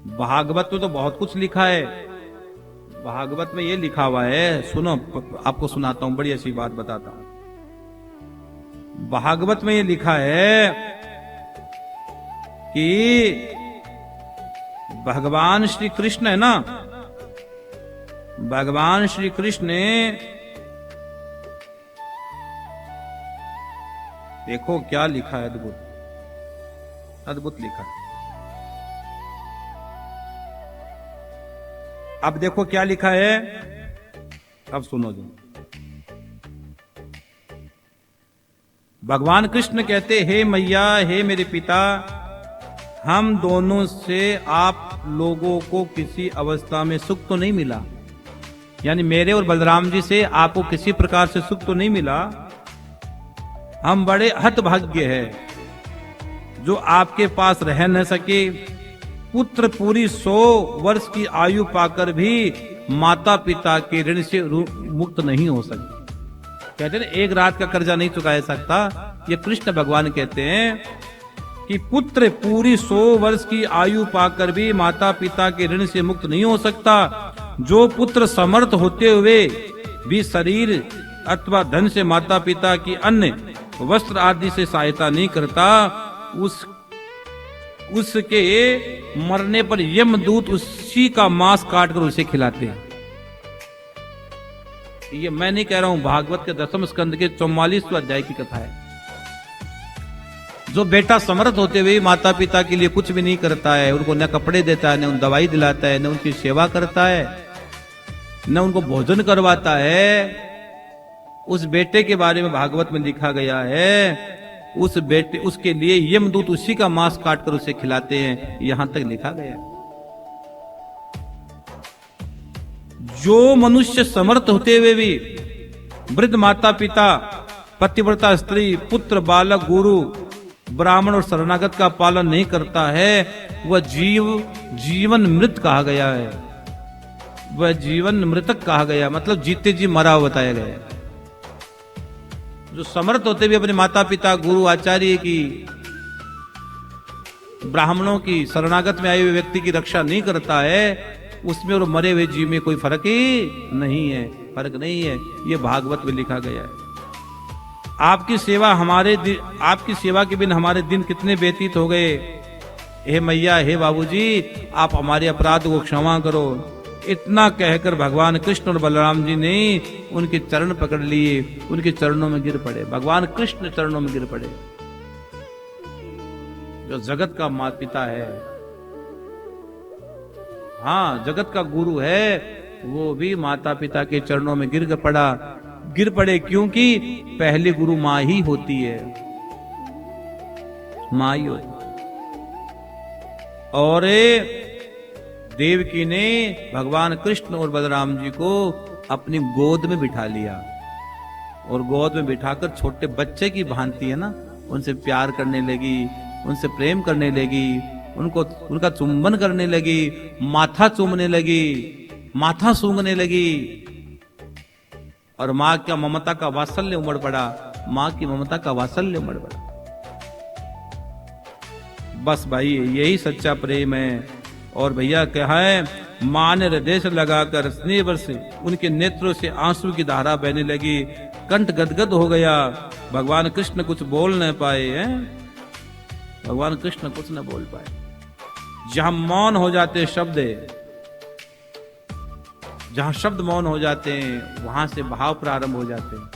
भागवत में तो बहुत कुछ लिखा है। भागवत में ये लिखा हुआ है, सुनो आपको सुनाता हूं, बड़ी अच्छी बात बताता हूं। भागवत में ये लिखा है कि भगवान श्री कृष्ण है ना, भगवान श्री कृष्ण ने, देखो क्या लिखा है, अद्भुत अद्भुत लिखा है। अब देखो क्या लिखा है, अब सुनो जो। भगवान कृष्ण कहते, हे मैया, हे मेरे पिता, हम दोनों से आप लोगों को किसी अवस्था में सुख तो नहीं मिला, यानी मेरे और बलराम जी से आपको किसी प्रकार से सुख तो नहीं मिला। हम बड़े हतभाग्य हैं जो आपके पास रह न सके। पुत्र पूरी 100 वर्ष की आयु पाकर भी माता पिता के ऋण से मुक्त नहीं हो सके। कहते हैं एक रात का कर्जा नहीं चुका सकता। ये कृष्ण भगवान कहते हैं कि पुत्र पूरी 100 वर्ष की आयु पाकर भी माता पिता के ऋण से मुक्त नहीं हो सकता। जो पुत्र समर्थ होते हुए भी शरीर अथवा धन से माता पिता की अन्य वस्त्र आदि से सहायता नहीं करता, उसके मरने पर यमदूत उसी का मांस काटकर उसे खिलाते हैं। ये मैं नहीं कह रहा हूं, भागवत के 10वें स्कंद के 44वें अध्याय की कथा है। जो बेटा समर्थ होते हुए माता पिता के लिए कुछ भी नहीं करता है, उनको न कपड़े देता है, न उन दवाई दिलाता है, न उनकी सेवा करता है, न उनको भोजन करवाता है, उस बेटे के बारे में भागवत में लिखा गया है, उस बेटे उसके लिए यमदूत उसी का मांस काटकर उसे खिलाते हैं। यहां तक लिखा गया। जो मनुष्य समर्थ होते हुए भी वृद्ध माता पिता, पतिव्रता स्त्री, पुत्र, बालक, गुरु, ब्राह्मण और शरणागत का पालन नहीं करता है, वह जीवन मृत कहा गया है। वह जीवन मृतक कहा गया, मतलब जीते जी मरा हुआ बताया गया है। जो समर्थ होते हुए अपने माता पिता, गुरु, आचार्य की, ब्राह्मणों की, शरणागत में आए हुए व्यक्ति की रक्षा नहीं करता है, उसमें और मरे हुए जीव में कोई फर्क ही नहीं है, फर्क नहीं है। ये भागवत में लिखा गया है। आपकी सेवा के बिन हमारे दिन कितने व्यतीत हो गए। हे मैया, हे बाबूजी, आप हमारे अपराध को क्षमा करो। इतना कहकर भगवान कृष्ण और बलराम जी ने उनके चरण पकड़ लिए, उनके चरणों में गिर पड़े। भगवान कृष्ण चरणों में गिर पड़े। जो जगत का माता पिता है, हाँ जगत का गुरु है, वो भी माता पिता के चरणों में गिर पड़े। क्योंकि पहले गुरु मां ही होती है, मां ही होती। और देवकी ने भगवान कृष्ण और बलराम जी को अपनी गोद में बिठा लिया, और गोद में बिठाकर छोटे बच्चे की भांति है ना, उनसे प्यार करने लगी, उनसे प्रेम करने लगी, उनका चुंबन करने लगी, माथा चूमने लगी, माथा सूंघने लगी। और मां का ममता का वात्सल्य उमड़ पड़ा, मां की ममता का वात्सल्य उमड़ पड़ा। बस भाई यही सच्चा प्रेम है। और भैया क्या है, मां ने हृदय से लगाकर स्नेह से उनके नेत्रों से आंसू की धारा बहने लगी, कंठ गदगद हो गया। भगवान कृष्ण कुछ बोल न पाए हैं, भगवान कृष्ण कुछ न बोल पाए। जहां मौन हो जाते शब्द, जहां शब्द मौन हो जाते हैं, वहां से भाव प्रारंभ हो जाते हैं,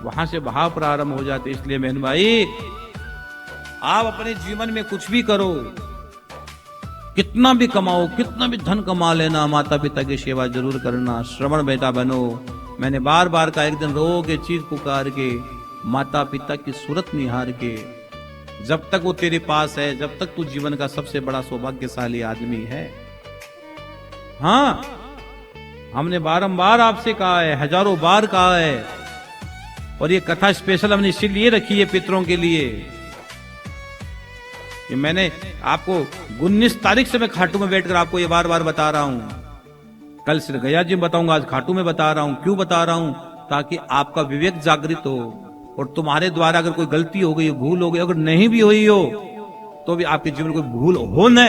वहां से भाव प्रारंभ हो जाते। इसलिए बहन भाई, आप अपने जीवन में कुछ भी करो, कितना भी कमाओ, कितना भी धन कमा लेना, माता पिता की सेवा जरूर करना। श्रवण बेटा बनो। मैंने बार बार कहा, एक दिन रो के चीख पुकार के, माता पिता की सूरत निहार के, जब तक वो तेरे पास है, जब तक तू जीवन का सबसे बड़ा सौभाग्यशाली आदमी है। हाँ, हमने बारंबार आपसे कहा है, हजारों बार कहा है, और ये कथा स्पेशल हमने इसीलिए रखी है पितरों के लिए। कि मैंने आपको 19 तारीख से मैं खाटू में बैठकर आपको ये बार बार बता रहा हूं। कल सिर्फ गया जी बताऊंगा, आज खाटू में बता रहा हूं। क्यों बता रहा हूं? ताकि आपका विवेक जागृत हो, और तुम्हारे द्वारा अगर कोई गलती हो गई, भूल हो गई, अगर नहीं भी हुई हो, तो भी आपके जीवन को भूल हो न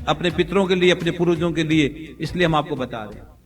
अपने पितरों के लिए, अपने पूर्वजों के लिए, इसलिए हम आपको बता रहे हैं।